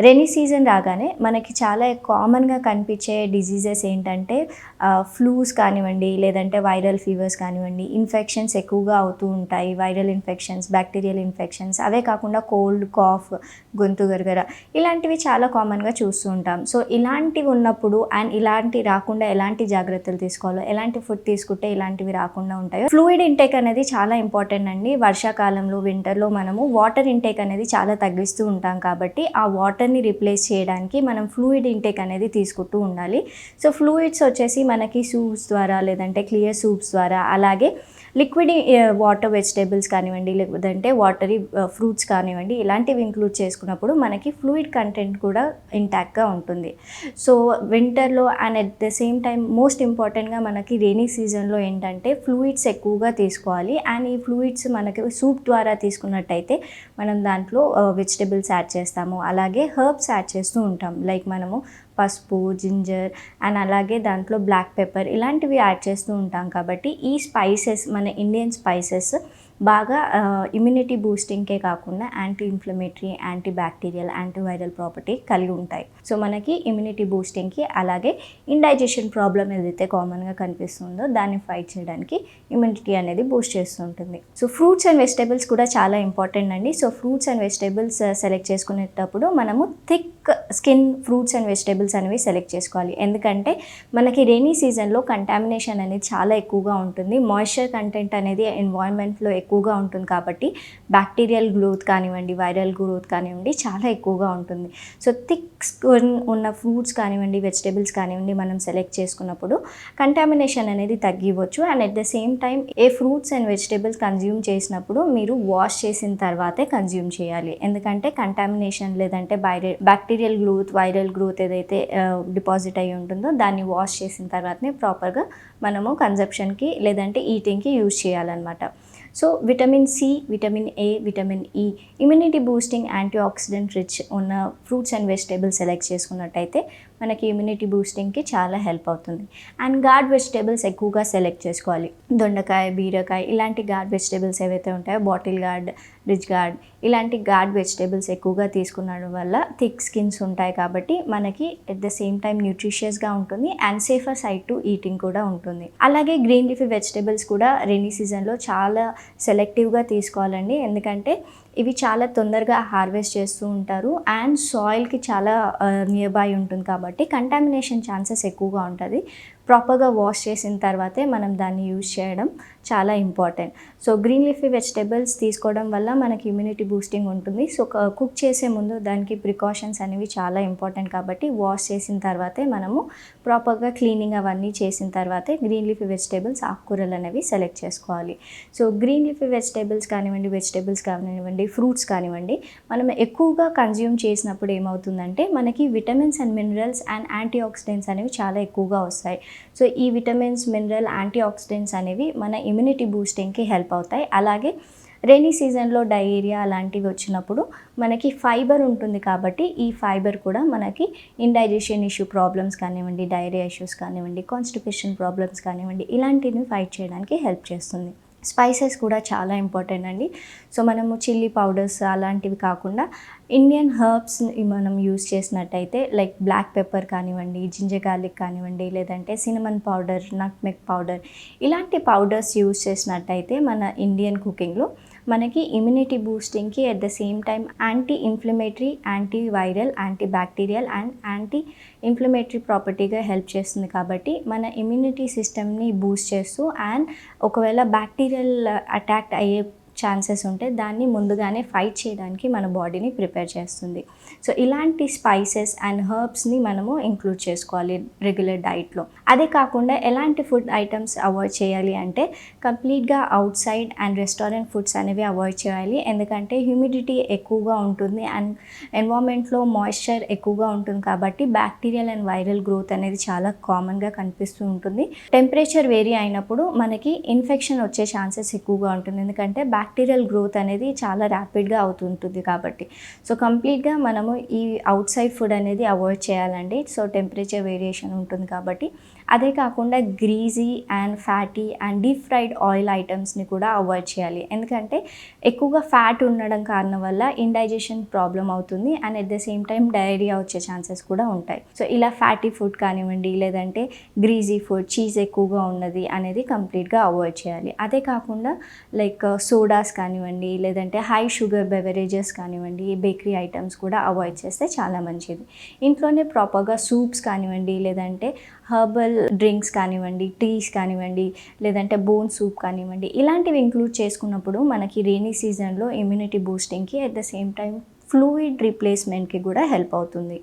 Rainy season రాగానే మనకి చాలా కామన్గా కనిపించే డిజీజెస్ ఏంటంటే ఫ్లూస్ కానివ్వండి, లేదంటే వైరల్ ఫీవర్స్ కానివ్వండి, ఇన్ఫెక్షన్స్ ఎక్కువగా అవుతూ ఉంటాయి. వైరల్ ఇన్ఫెక్షన్స్, బ్యాక్టీరియల్ ఇన్ఫెక్షన్స్, అవే కాకుండా కోల్డ్, కాఫ్, గొంతు గరగర ఇలాంటివి చాలా కామన్గా చూస్తూ ఉంటాం. సో ఇలాంటివి ఉన్నప్పుడు అండ్ ఇలాంటి రాకుండా ఎలాంటి జాగ్రత్తలు తీసుకోవాలో, ఎలాంటి ఫుడ్ తీసుకుంటే ఇలాంటివి రాకుండా ఉంటాయో, ఫ్లూయిడ్ ఇంటేక్ అనేది చాలా ఇంపార్టెంట్ అండి. వర్షాకాలంలో, వింటర్లో మనము వాటర్ ఇంటేక్ అనేది చాలా తగ్గిస్తూ ఉంటాం కాబట్టి ఆ వాటర్ని రిప్లేస్ చేయడానికి మనం ఫ్లూయిడ్ ఇంటేక్ అనేది తీసుకుంటూ ఉండాలి. సో ఫ్లూయిడ్స్ వచ్చేసి మనకి సూప్స్ ద్వారా, లేదంటే క్లియర్ సూప్స్ ద్వారా, అలాగే లిక్విడ్ వాటర్ వెజిటేబుల్స్ కానివ్వండి, లేదంటే వాటరీ ఫ్రూట్స్ కానివ్వండి, ఇలాంటివి ఇంక్లూడ్ చేసుకున్నప్పుడు మనకి ఫ్లూయిడ్ కంటెంట్ కూడా ఇంటాక్ట్గా ఉంటుంది. సో వింటర్లో and at the same time most ఇంపార్టెంట్గా మనకి రెయినీ సీజన్లో ఏంటంటే ఫ్లూయిడ్స్ ఎక్కువగా తీసుకోవాలి. అండ్ ఈ ఫ్లూయిడ్స్ మనకి సూప్ ద్వారా తీసుకున్నట్టయితే మనం దాంట్లో వెజిటేబుల్స్ యాడ్ చేస్తాము, అలాగే హర్బ్స్ యాడ్ చేస్తూ ఉంటాం. లైక్ మనము పసుపు, జింజర్ అండ్ అలాగే దాంట్లో బ్లాక్ పెప్పర్ ఇలాంటివి యాడ్ చేస్తూ ఉంటాం. కాబట్టి ఈ స్పైసెస్, మన ఇండియన్ స్పైసెస్ బాగా ఇమ్యూనిటీ బూస్టింగ్కే కాకుండా anti inflammatory, anti bacterial, anti viral property కలిగి ఉంటాయి. సో మనకి ఇమ్యూనిటీ బూస్టింగ్కి, అలాగే ఇండైజెషన్ ప్రాబ్లం ఏదైతే కామన్గా కనిపిస్తుందో దాన్ని ఫైట్ చేయడానికి ఇమ్యూనిటీ అనేది బూస్ట్ చేస్తూ ఉంటుంది. సో ఫ్రూట్స్ అండ్ వెజిటేబుల్స్ కూడా చాలా ఇంపార్టెంట్ అండి. So fruits and vegetables select చేసుకునేటప్పుడు మనము thick skin fruits and vegetables అనేవి సెలెక్ట్ చేసుకోవాలి. ఎందుకంటే మనకి రెయినీ సీజన్లో కంటామినేషన్ అనేది చాలా ఎక్కువగా ఉంటుంది. మాయిశ్చర్ కంటెంట్ అనేది ఎన్వైరన్మెంట్లో ఎక్కువగా ఉంటుంది కాబట్టి బ్యాక్టీరియల్ గ్రోత్ కానివ్వండి, వైరల్ గ్రోత్ కానివ్వండి చాలా ఎక్కువగా ఉంటుంది. సో థిక్ స్కిన్ ఉన్న ఫ్రూట్స్ కానివ్వండి, వెజిటేబుల్స్ కానివ్వండి మనం సెలెక్ట్ చేసుకున్నప్పుడు కంటామినేషన్ అనేది తగ్గివచ్చు. And at the same time ఏ ఫ్రూట్స్ అండ్ వెజిటేబుల్స్ కన్జ్యూమ్ చేసినప్పుడు మీరు వాష్ చేసిన తర్వాతే కన్జ్యూమ్ చేయాలి. ఎందుకంటే కంటామినేషన్ లేదంటే బ్యాక్టీరియల్ గ్రోత్, వైరల్ గ్రోత్ ఏదైతే డిపాజిట్ అయ్యి ఉంటుందో దాన్ని వాష్ చేసిన తర్వాతనే ప్రాపర్గా మనము కన్జప్షన్కి లేదంటే ఈటింగ్కి యూజ్ చేయాలన్నమాట. So vitamin C, vitamin A, vitamin E, immunity boosting, antioxidant rich ఉన్న ఫ్రూట్స్ అండ్ వెజిటేబుల్స్ సెలెక్ట్ చేసుకున్నట్టయితే మనకి ఇమ్యూనిటీ బూస్టింగ్కి చాలా హెల్ప్ అవుతుంది. అండ్ గార్డ్ వెజిటేబుల్స్ ఎక్కువగా సెలెక్ట్ చేసుకోవాలి. దొండకాయ, బీరకాయ ఇలాంటి గార్డ్ వెజిటేబుల్స్ ఏవైతే ఉంటాయో, బాటిల్ గార్డ్, రిచ్ గార్డ్ ఇలాంటి గార్డ్ వెజిటేబుల్స్ ఎక్కువగా తీసుకునడం వల్ల థిక్ స్కిన్స్ ఉంటాయి కాబట్టి మనకి ఎట్ ద సేమ్ టైం న్యూట్రిషియస్గా ఉంటుంది and safer side to eating కూడా ఉంటుంది. అలాగే గ్రీన్ లీఫీ వెజిటేబుల్స్ కూడా రెయినీ సీజన్లో చాలా సెలెక్టివ్గా తీసుకోవాలండి. ఎందుకంటే ఇవి చాలా తొందరగా హార్వెస్ట్ చేస్తూ ఉంటారు అండ్ సాయిల్కి చాలా నియర్ బై ఉంటుంది కాబట్టి కంటామినేషన్ ఛాన్సెస్ ఎక్కువగా ఉంటుంది. ప్రాపర్గా వాష్ చేసిన తర్వాతే మనం దాన్ని యూజ్ చేయడం చాలా important. So green leafy vegetables తీసుకోవడం వల్ల మనకి ఇమ్యూనిటీ బూస్టింగ్ ఉంటుంది. సో కుక్ చేసే ముందు దానికి ప్రికాషన్స్ అనేవి చాలా ఇంపార్టెంట్ కాబట్టి వాష్ చేసిన తర్వాతే మనము ప్రాపర్గా క్లీనింగ్ అవన్నీ చేసిన తర్వాతే గ్రీన్ లీఫీ వెజిటేబుల్స్, ఆకుకూరలు అనేవి సెలెక్ట్ చేసుకోవాలి. సో గ్రీన్ లీఫీ వెజిటేబుల్స్ కానివ్వండి, ఫ్రూట్స్ కానివ్వండి మనం ఎక్కువగా కన్జ్యూమ్ చేసినప్పుడు ఏమవుతుందంటే మనకి vitamins and minerals and antioxidants అనేవి చాలా ఎక్కువగా వస్తాయి. సో ఈ విటమిన్స్, మినరల్, యాంటీ ఆక్సిడెంట్స్ అనేవి మన ఇమ్యూనిటీ బూస్టింగ్కి హెల్ప్ అవుతాయి. అలాగే రెయినీ సీజన్లో డయేరియా అలాంటివి వచ్చినప్పుడు మనకి ఫైబర్ ఉంటుంది కాబట్టి ఈ ఫైబర్ కూడా మనకి ఇండైజెషన్ ఇష్యూ ప్రాబ్లమ్స్ కానివ్వండి, డయేరియా ఇష్యూస్ కానివ్వండి, కాన్స్టిపేషన్ ప్రాబ్లమ్స్ కానివ్వండి ఇలాంటివి ఫైట్ చేయడానికి హెల్ప్ చేస్తుంది. స్పైసెస్ కూడా చాలా ఇంపార్టెంట్ అండి. సో మనము చిల్లీ పౌడర్స్ అలాంటివి కాకుండా ఇండియన్ హర్బ్స్ని మనం యూజ్ చేసినట్టయితే లైక్ బ్లాక్ పెప్పర్ కానివ్వండి, జింజర్ గార్లిక్ కానివ్వండి, లేదంటే సినమన్ పౌడర్, నట్మెగ్ పౌడర్ ఇలాంటి పౌడర్స్ యూజ్ చేసినట్టయితే మన ఇండియన్ కుకింగ్లో మనకి ఇమ్యూనిటీ బూస్టింగ్కి at the same time anti inflammatory, anti viral, anti bacterial and anti inflammatory ప్రాపర్టీగా హెల్ప్ చేస్తుంది. కాబట్టి మన ఇమ్యూనిటీ సిస్టమ్ని బూస్ట్ చేస్తూ అండ్ ఒకవేళ బ్యాక్టీరియల్ అటాక్ అయ్యే ఛాన్సెస్ ఉంటే దాన్ని ముందుగానే ఫైట్ చేయడానికి మన బాడీని ప్రిపేర్ చేస్తుంది. సో ఇలాంటి స్పైసెస్ అండ్ హర్బ్స్ని మనము ఇంక్లూడ్ చేసుకోవాలి రెగ్యులర్ డైట్లో. అదే కాకుండా ఎలాంటి ఫుడ్ ఐటమ్స్ అవాయిడ్ చేయాలి అంటే కంప్లీట్గా out side and restaurant foods అనేవి అవాయిడ్ చేయాలి. ఎందుకంటే హ్యూమిడిటీ ఎక్కువగా ఉంటుంది అండ్ ఎన్వైరన్మెంట్లో మాయిశ్చర్ ఎక్కువగా ఉంటుంది కాబట్టి బ్యాక్టీరియల్ అండ్ వైరల్ గ్రోత్ అనేది చాలా కామన్గా కనిపిస్తూ ఉంటుంది. టెంపరేచర్ వేరీ అయినప్పుడు మనకి ఇన్ఫెక్షన్ వచ్చే ఛాన్సెస్ ఎక్కువగా ఉంటుంది. ఎందుకంటే బ్యాక్టీరియల్ గ్రోత్ అనేది చాలా ర్యాపిడ్గా అవుతుంటుంది కాబట్టి. సో కంప్లీట్గా మనము ఈ అవుట్ సైడ్ ఫుడ్ అనేది అవాయిడ్ చేయాలండి. సో టెంపరేచర్ వేరియేషన్ ఉంటుంది కాబట్టి. అదే కాకుండా greasy and fatty and deep fried oil ఐటమ్స్ని కూడా అవాయిడ్ చేయాలి. ఎందుకంటే ఎక్కువగా ఫ్యాట్ ఉండడం కారణం వల్ల ఇండైజెషన్ ప్రాబ్లం అవుతుంది and at the same time diarrhoea వచ్చే ఛాన్సెస్ కూడా ఉంటాయి. సో ఇలా ఫ్యాటీ ఫుడ్ కానివ్వండి, లేదంటే గ్రీజీ ఫుడ్, చీజ్ ఎక్కువగా ఉన్నది అనేది కంప్లీట్గా అవాయిడ్ చేయాలి. అదే కాకుండా లైక్ సోడాస్ కానివ్వండి, లేదంటే హై షుగర్ బెవరేజెస్ కానివ్వండి, బేకరీ ఐటమ్స్ కూడా అవాయిడ్ చేస్తే చాలా మంచిది. ఇంట్లోనే ప్రాపర్గా సూప్స్ కానివ్వండి, లేదంటే హర్బల్ డ్రింక్స్ కానివ్వండి, టీస్ కానివ్వండి, లేదంటే బోన్ సూప్ కానివ్వండి, ఇలాంటివి ఇంక్లూడ్ చేసుకున్నప్పుడు మనకి రెయినీ సీజన్లో ఇమ్యూనిటీ బూస్టింగ్కి at the same time fluid రీప్లేస్మెంట్కి కూడా హెల్ప్ అవుతుంది.